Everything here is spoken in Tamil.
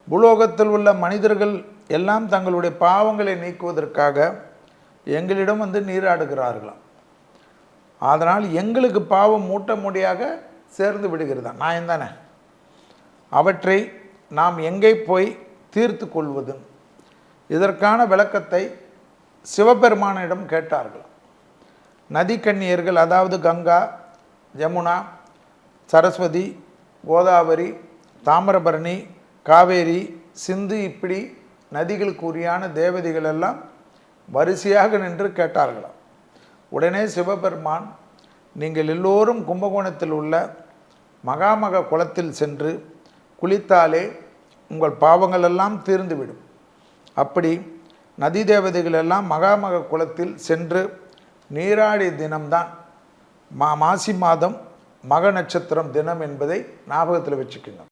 பூலோகத்தில் உள்ள மனிதர்கள் எல்லாம் தங்களுடைய பாவங்களை நீக்குவதற்காக எங்களிடம் வந்து நீராடுகிறார்களாம். அதனால் எங்களுக்கு பாவம் மூட்ட முடியாக சேர்ந்து விடுகிறதா நான் தானே. அவற்றை நாம் எங்கே போய் தீர்த்து கொள்வது? இதற்கான விளக்கத்தை சிவபெருமானிடம் கேட்டார்கள். நதிக்கன்னியர்கள், அதாவது கங்கா, யமுனா, சரஸ்வதி, கோதாவரி, தாமிரபரணி, காவேரி, சிந்து, இப்படி நதிகளுக்குரியான தேவதைகள் எல்லாம் வரிசையாக நின்று கேட்டார்களாம். உடனே சிவபெருமான், நீங்கள் எல்லோரும் கும்பகோணத்தில் உள்ள மகாமக குளத்தில் சென்று குளித்தாலே உங்கள் பாவங்கள் எல்லாம் தீர்ந்துவிடும். அப்படி நதி தேவதைகள் எல்லாம் மகாமக குளத்தில் சென்று நீராடிய தினம்தான் மாசி மாதம் மக நட்சத்திரம் தினம் என்பதை ஞாபகத்தில் வச்சுக்கோங்க.